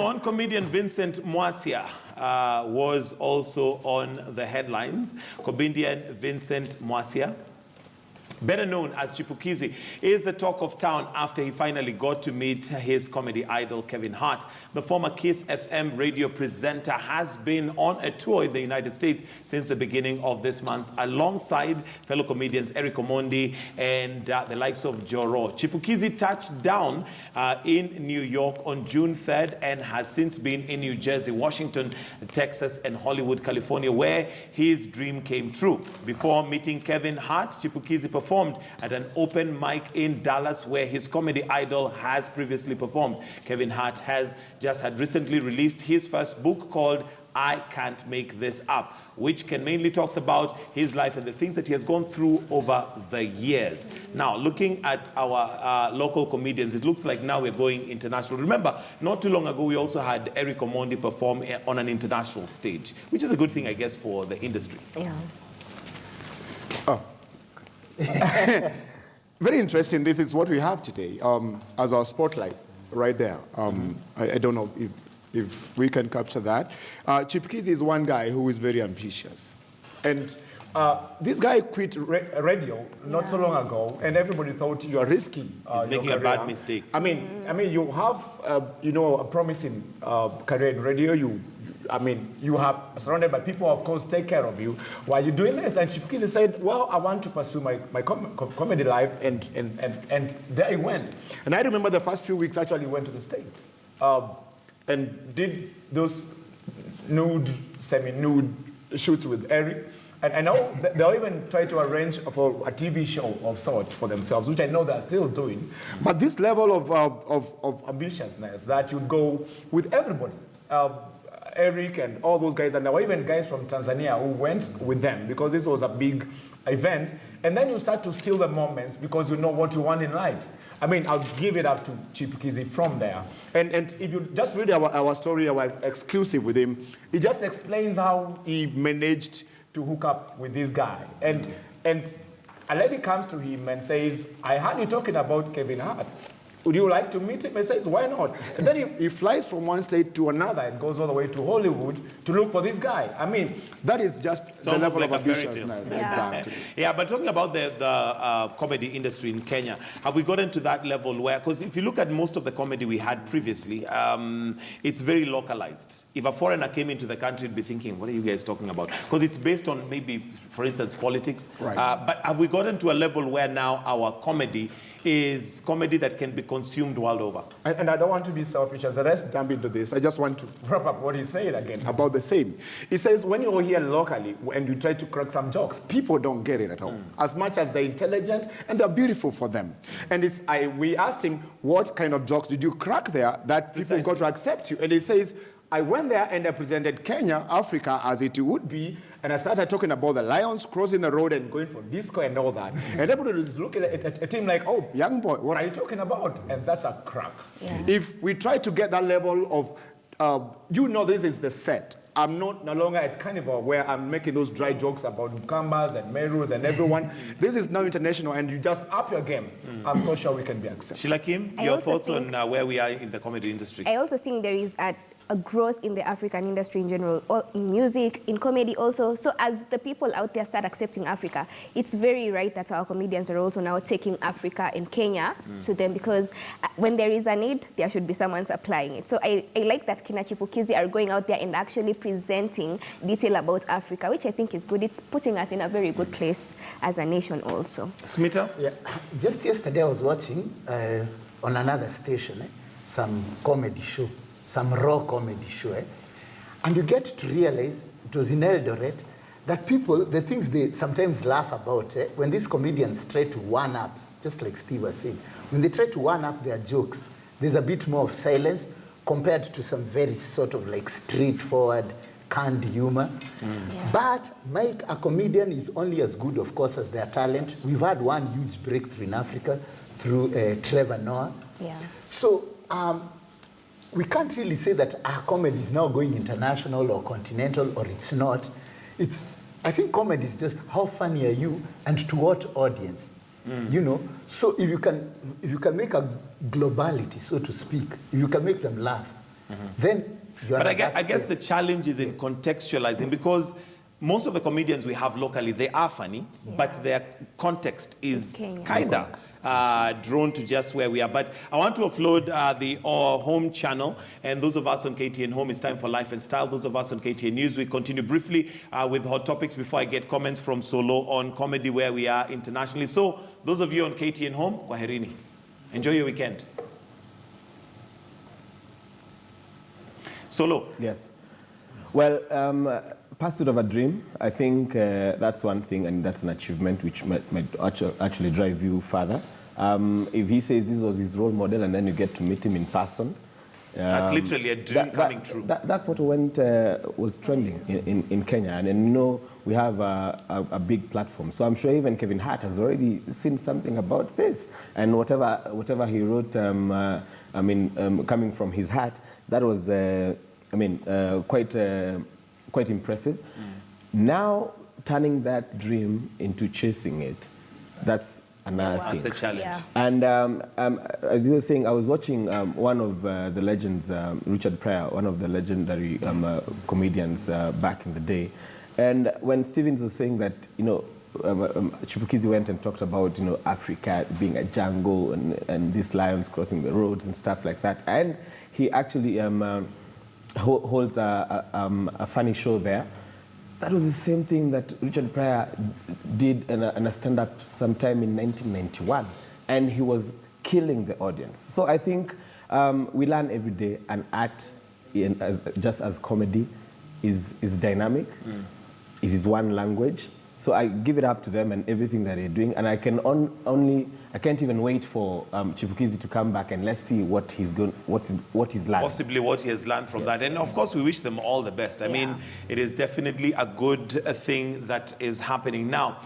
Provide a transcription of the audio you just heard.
on, comedian Vincent Mwasia was also on the headlines. Comedian Vincent Mwasia, better known as Chipukizi, is the talk of town after he finally got to meet his comedy idol, Kevin Hart. The former Kiss FM radio presenter has been on a tour in the United States since the beginning of this month, alongside fellow comedians Eric Omondi and the likes of Joro. Chipukizi touched down in New York on June 3rd and has since been in New Jersey, Washington, Texas, and Hollywood, California, where his dream came true. Before meeting Kevin Hart, Chipukizi performed at an open mic in Dallas, where his comedy idol has previously performed. Kevin Hart has had recently released his first book called I Can't Make This Up, which mainly talks about his life and the things that he has gone through over the years. Now, looking at our local comedians, it looks like now we're going international. Remember, not too long ago, we also had Eric Omondi perform on an international stage, which is a good thing, I guess, for the industry. Yeah. Oh. Very interesting. This is what we have today as our spotlight right there. I don't know if we can capture that. Chipukizi is one guy who is very ambitious. And this guy quit radio not so long ago, and everybody thought you are risking He's making a bad mistake. I mean, you have, a promising career in radio. You have surrounded by people, of course, take care of you while you're doing this. And Chipukizi said, well, I want to pursue my comedy life, and there he went. And I remember the first few weeks actually went to the States and did those nude, semi-nude shoots with Eric. And I know they'll even try to arrange for a TV show of sorts for themselves, which I know they're still doing. But this level of ambitiousness that you go with everybody, Eric and all those guys, and there were even guys from Tanzania who went with them because this was a big event. And then you start to steal the moments because you know what you want in life. I'll give it up to Chipukizi from there. And if you just read our story, our exclusive with him, he just explains how he managed to hook up with this guy. And a lady comes to him and says, I heard you talking about Kevin Hart. Would you like to meet him? He says, why not? And then he flies from one state to another and goes all the way to Hollywood to look for this guy. That is just the level of ambitiousness. Exactly. Yeah, but talking about the comedy industry in Kenya, have we gotten to that level where, because if you look at most of the comedy we had previously, it's very localized. If a foreigner came into the country, you'd be thinking, what are you guys talking about? Because it's based on maybe, for instance, politics. Right. But have we gotten to a level where now our comedy is comedy that can be consumed world over? And I don't want to be selfish as the rest jump into this. I just want to wrap up what he said again about the same. He says, when you're here locally and you try to crack some jokes, people don't get it at all. As much as they're intelligent and they're beautiful for them. And we asked him, what kind of jokes did you crack there that people got to accept you? And he says, I went there and I presented Kenya, Africa, as it would be, and I started talking about the lions crossing the road and going for disco and all that. And everybody was looking at him like, oh, young boy, what are you talking about? And that's a crack. Yeah. If we try to get that level of, this is the set. I'm no longer at Carnival where I'm making those dry jokes about Mukambas and Merus and everyone. This is now international, and you just up your game. I'm so sure we can be accepted. Sheila Kim, your thoughts on where we are in the comedy industry? I also think there is a growth in the African industry in general, or in music, in comedy also. So as the people out there start accepting Africa, it's very right that our comedians are also now taking Africa and Kenya to them, because when there is a need, there should be someone supplying it. So I like that Kina Chipukizi are going out there and actually presenting detail about Africa, which I think is good. It's putting us in a very good place as a nation also. Smita? Yeah, just yesterday I was watching on another station, some comedy show. Some raw comedy show, and you get to realize, it was in Eldoret, that people, the things they sometimes laugh about, when these comedians try to one-up, just like Steve was saying, when they try to one-up their jokes, there's a bit more of silence compared to some very sort of like straightforward, canned humor. Yeah. But Mike, a comedian, is only as good, of course, as their talent. We've had one huge breakthrough in Africa through Trevor Noah. Yeah. So, we can't really say that our comedy is now going international or continental, or it's not. I think comedy is just how funny are you and to what audience, So if you can make a globality, so to speak, if you can make them laugh, then you're But at that I guess place. the challenge is in contextualizing, because most of the comedians we have locally, they are funny, but their context is Kenya. kind of drawn to just where we are. But I want to offload the Home channel, and those of us on KTN Home, it's time for Life and Style. Those of us on KTN News, we continue briefly with hot topics before I get comments from Solo on comedy where we are internationally. So those of you on KTN Home, kwaherini. Enjoy your weekend. Solo. Yes. Well, pursuit of a dream, I think that's one thing, and that's an achievement which might actually drive you further. If he says this was his role model and then you get to meet him in person. That's literally a dream coming true. That photo was trending in Kenya, and you know, we have a big platform. So I'm sure even Kevin Hart has already seen something about this. And whatever he wrote, coming from his heart, that was, quite impressive. Now, turning that dream into chasing it, that's another thing. That's a challenge. Yeah. And as you were saying, I was watching one of the legends, Richard Pryor, one of the legendary comedians back in the day. And when Stevens was saying that, you know, Chipukizi went and talked about, you know, Africa being a jungle and these lions crossing the roads and stuff like that. And he actually holds a funny show there. That was the same thing that Richard Pryor did in a stand-up sometime in 1991. And he was killing the audience. So I think we learn every day, and art, just as comedy, is dynamic. It is one language. So I give it up to them and everything that they're doing. And I can I can't even wait for Chipukizi to come back, and let's see what he's learned. Possibly what he has learned from that. And of course, we wish them all the best. I mean, it is definitely a good thing that is happening now.